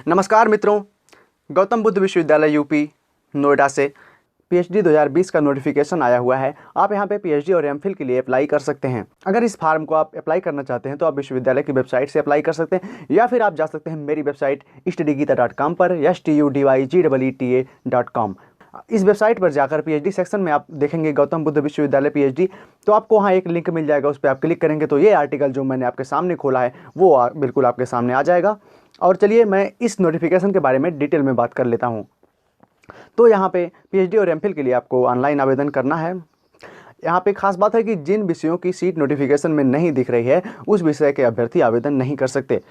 नमस्कार मित्रों, गौतम बुद्ध विश्वविद्यालय यूपी नोएडा से पीएचडी 2020 का नोटिफिकेशन आया हुआ है। आप यहां पे पीएचडी और एमफिल के लिए अप्लाई कर सकते हैं। अगर इस फार्म को आप अप्लाई करना चाहते हैं तो आप विश्वविद्यालय की वेबसाइट से अप्लाई कर सकते हैं या फिर आप जा सकते हैं मेरी वेबसाइट studygita.com पर studygeta.com। इस वेबसाइट पर जाकर पीएचडी सेक्शन में आप देखेंगे गौतम बुद्ध विश्वविद्यालय पीएचडी, तो आपको वहाँ एक लिंक मिल जाएगा। उस पर आप क्लिक करेंगे तो ये आर्टिकल जो मैंने आपके सामने खोला है वो बिल्कुल आपके सामने आ जाएगा। और चलिए मैं इस नोटिफिकेशन के बारे में डिटेल में बात कर लेता हूँ। तो यहाँ पे पीएचडी और एमफिल के लिए आपको ऑनलाइन आवेदन करना है। यहाँ पे खास बात है कि जिन विषयों की सीट नोटिफिकेशन में नहीं दिख रही है उस विषय के अभ्यर्थी आवेदन नहीं कर सकते।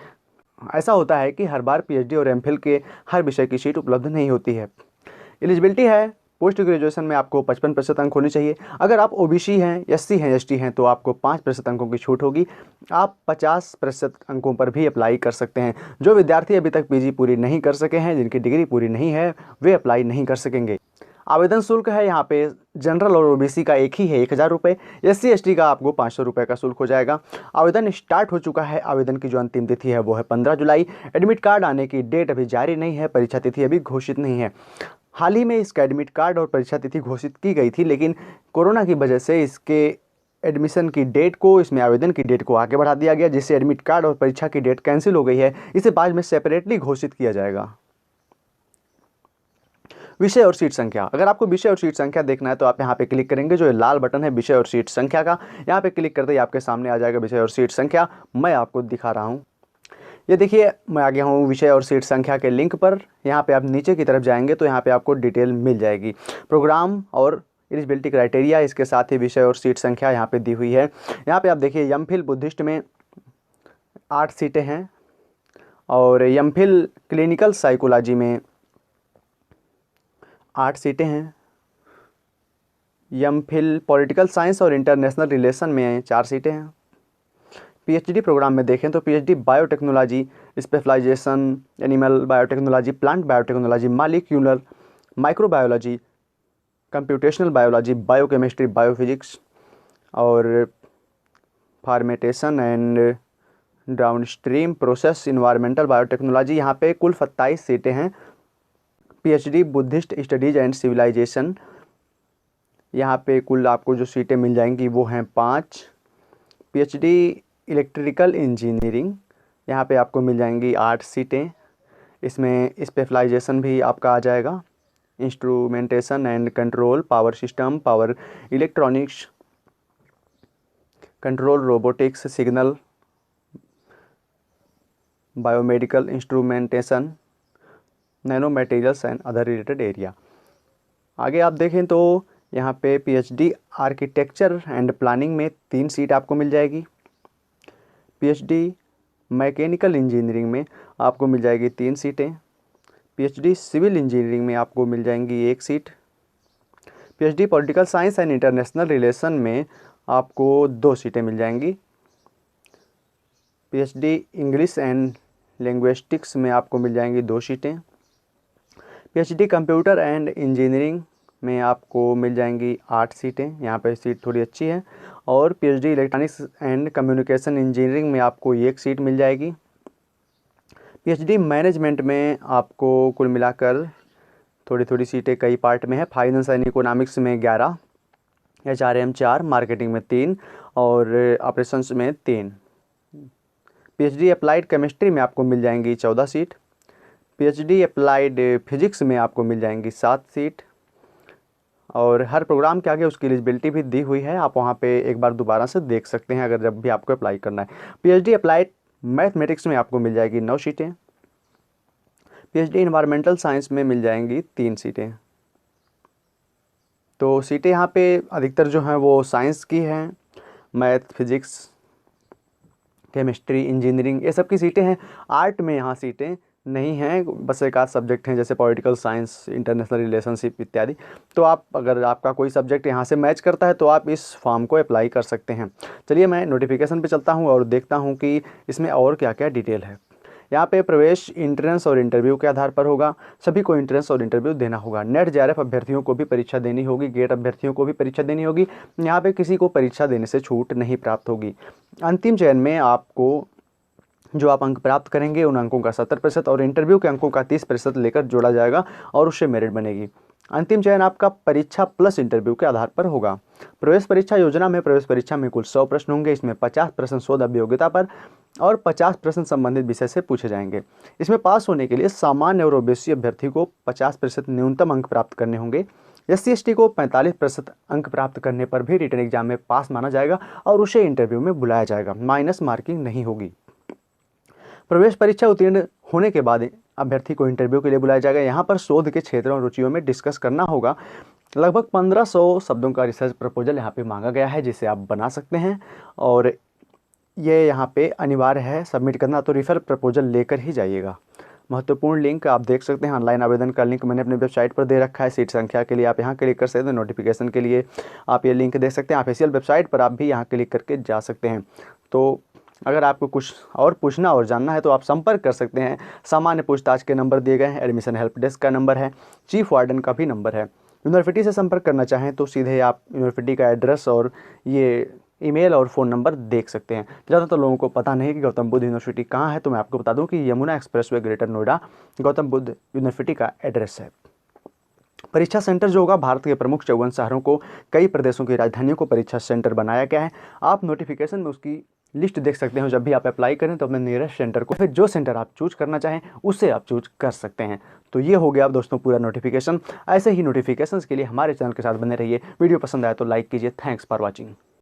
ऐसा होता है कि हर बार पीएचडी और एमफिल के हर विषय की सीट उपलब्ध नहीं होती है। एलिजिबिलिटी है, पोस्ट ग्रेजुएशन में आपको 55% अंक होने चाहिए। अगर आप ओबीसी हैं, एससी हैं, एसटी हैं तो आपको 5% अंकों की छूट होगी। आप 50% अंकों पर भी अप्लाई कर सकते हैं। जो विद्यार्थी अभी तक पीजी पूरी नहीं कर सके हैं, जिनकी डिग्री पूरी नहीं है, वे अप्लाई नहीं कर सकेंगे। आवेदन शुल्क है यहाँ पे जनरल और ओबीसी का एक ही है, 1000 रुपये। एससी एसटी का आपको 500 रुपये का शुल्क हो जाएगा। आवेदन स्टार्ट हो चुका है। आवेदन की जो अंतिम तिथि है वो है 15 जुलाई। एडमिट कार्ड आने की डेट अभी जारी नहीं है, परीक्षा तिथि अभी घोषित नहीं है। हाल ही में इसका एडमिट कार्ड और परीक्षा तिथि घोषित की गई थी, लेकिन कोरोना की वजह से इसके एडमिशन की डेट को, इसमें आवेदन की डेट को आगे बढ़ा दिया गया, जिससे एडमिट कार्ड और परीक्षा की डेट कैंसिल हो गई है। इसे बाद में सेपरेटली घोषित किया जाएगा। विषय और सीट संख्या, अगर आपको विषय और सीट संख्या देखना है तो आप यहाँ पे क्लिक करेंगे। जो ये लाल बटन है विषय और सीट संख्या का, यहाँ पे क्लिक करते ही आपके सामने आ जाएगा विषय और सीट संख्या। मैं आपको दिखा रहा हूँ। ये देखिए मैं आ गया हूँ विषय और सीट संख्या के लिंक पर। यहाँ पे आप नीचे की तरफ जाएंगे तो यहाँ पे आपको डिटेल मिल जाएगी। प्रोग्राम और एलिजिबिलिटी क्राइटेरिया, इसके साथ ही विषय और सीट संख्या यहाँ पे दी हुई है। यहाँ पे आप देखिए एमफिल बुद्धिस्ट में 8 सीटें हैं और एमफिल क्लिनिकल साइकोलॉजी में 8 सीटें हैं। एमफिल पॉलिटिकल साइंस और इंटरनेशनल रिलेशन में 4 सीटें हैं। पीएचडी प्रोग्राम में देखें तो PhD biotechnology, specialisation animal biotechnology, plant biotechnology, molecular microbiology, computational biology, biochemistry, biophysics और fermentation and downstream process, environmental biotechnology. यहाँ पे कुल 27 सीटें हैं। PhD Buddhist studies and civilisation, यहाँ पे कुल आपको जो सीटें मिल जाएंगी वो हैं 5। पीएचडी इलेक्ट्रिकल इंजीनियरिंग, यहाँ पे आपको मिल जाएंगी 8 सीटें। इसमें स्पेशलाइजेशन भी आपका आ जाएगा, instrumentation and control, power system, power electronics, control, robotics, signal, biomedical instrumentation, nano materials and other related area. आगे आप देखें तो यहाँ पे पीएचडी आर्किटेक्चर एंड प्लानिंग में 3 सीट आपको मिल जाएगी। पीएचडी मैकेनिकल इंजीनियरिंग में आपको मिल जाएगी 3 सीटें। पीएचडी सिविल इंजीनियरिंग में आपको मिल जाएंगी 1 seat. PhD political science and international relation में आपको 2 सीटें मिल जाएंगी। पीएचडी इंग्लिश एंड लिंग्विस्टिक्स में आपको मिल जाएंगी 2 सीटें। पीएचडी कंप्यूटर एंड इंजीनियरिंग में आपको मिल जाएंगी 8 सीटें, यहाँ पे सीट थोड़ी अच्छी है। और PhD electronics and communication engineering में आपको 1 सीट मिल जाएगी। पीएचडी मैनेजमेंट में आपको कुल मिलाकर थोड़ी थोड़ी सीटें कई पार्ट में है। फाइनेंस एंड इकोनॉमिक्स में 11, एचआरएम 4, मार्केटिंग में 3 और ऑपरेशंस में 3। पीएचडी अप्लाइड केमिस्ट्री में आपको मिल जाएंगी 14 सीट। पीएचडी अप्लाइड फिजिक्स में आपको मिल जाएंगी 7 सीट। और हर प्रोग्राम के आगे उसकी एलिजिबिलिटी भी दी हुई है, आप वहाँ पे एक बार दोबारा से देख सकते हैं अगर जब भी आपको अप्लाई करना है। पीएचडी अप्लाइड मैथमेटिक्स में आपको मिल जाएगी 9 सीटें। पीएचडी इन्वायरमेंटल साइंस में मिल जाएंगी 3 सीटें। तो सीटें यहाँ पे अधिकतर जो हैं वो साइंस की हैं, मैथ, फिजिक्स, केमिस्ट्री, इंजीनियरिंग, ये सब की सीटें हैं। आर्ट में यहाँ सीटें नहीं हैं, बस एक आध सब्जेक्ट हैं जैसे पॉलिटिकल साइंस, इंटरनेशनल रिलेशनशिप इत्यादि। तो आप अगर आपका कोई सब्जेक्ट यहाँ से मैच करता है तो आप इस फॉर्म को अप्लाई कर सकते हैं। चलिए मैं नोटिफिकेशन पे चलता हूँ और देखता हूँ कि इसमें और क्या क्या डिटेल है। यहाँ पे प्रवेश इंट्रेंस और इंटरव्यू के आधार पर होगा। सभी को इंट्रेंस और इंटरव्यू देना होगा। नेट जेआरएफ अभ्यर्थियों को भी परीक्षा देनी होगी, गेट अभ्यर्थियों को भी परीक्षा देनी होगी। यहाँ पे किसी को परीक्षा देने से छूट नहीं प्राप्त होगी। अंतिम चयन में आपको जो आप अंक प्राप्त करेंगे उन अंकों का 70% और इंटरव्यू के अंकों का 30% लेकर जोड़ा जाएगा और उससे मेरिट बनेगी। अंतिम चयन आपका परीक्षा प्लस इंटरव्यू के आधार पर होगा। प्रवेश परीक्षा योजना में प्रवेश परीक्षा में कुल 100 प्रश्न होंगे। इसमें 50% शोध अभियोग्यता पर और 50% संबंधित विषय से पूछे जाएंगे। इसमें पास होने के लिए सामान्य और ओबीसी अभ्यर्थी को 50% न्यूनतम अंक प्राप्त करने होंगे। SC/ST को 45% अंक प्राप्त करने पर भी रिटन एग्जाम में पास माना जाएगा और उसे इंटरव्यू में बुलाया जाएगा, माइनस मार्किंग नहीं होगी। प्रवेश परीक्षा उत्तीर्ण होने के बाद अभ्यर्थी को इंटरव्यू के लिए बुलाया जाएगा। यहाँ पर शोध के क्षेत्रों और रुचियों में डिस्कस करना होगा। लगभग 1500 शब्दों का रिसर्च प्रपोजल यहाँ पे मांगा गया है, जिसे आप बना सकते हैं और ये यहाँ पे अनिवार्य है सबमिट करना, तो रिफर प्रपोजल लेकर ही जाइएगा। महत्वपूर्ण लिंक आप देख सकते हैं, ऑनलाइन आवेदन का लिंक मैंने अपने वेबसाइट पर दे रखा है। सीट संख्या के लिए आप यहाँ क्लिक कर सकते हैं, नोटिफिकेशन के लिए आप ये लिंक देख सकते हैं। ऑफिशियल वेबसाइट पर आप भी यहाँ क्लिक करके जा सकते हैं। तो अगर आपको कुछ और पूछना और जानना है तो आप संपर्क कर सकते हैं। सामान्य पूछताछ के नंबर दिए गए हैं, एडमिशन हेल्प डेस्क का नंबर है, चीफ वार्डन का भी नंबर है। यूनिवर्सिटी से संपर्क करना चाहें तो सीधे आप यूनिवर्सिटी का एड्रेस और ये ईमेल और फ़ोन नंबर देख सकते हैं। ज़्यादातर लोगों को पता नहीं कि गौतम बुद्ध यूनिवर्सिटी कहाँ है, तो मैं आपको बता दूं कि Yamuna expressway greater Noida Gautam Buddha university का एड्रेस है। परीक्षा सेंटर जो होगा, भारत के प्रमुख 54 शहरों को कई प्रदेशों की राजधानियों को परीक्षा सेंटर बनाया गया है। आप नोटिफिकेशन में उसकी लिस्ट देख सकते हो। जब भी आप अप्लाई करें तो अपने नियरेस्ट सेंटर को, फिर जो सेंटर आप चूज करना चाहें उससे आप चूज कर सकते हैं। तो ये हो गया आप दोस्तों पूरा नोटिफिकेशन। ऐसे ही नोटिफिकेशंस के लिए हमारे चैनल के साथ बने रहिए। वीडियो पसंद आए तो लाइक कीजिए। Thanks for watching.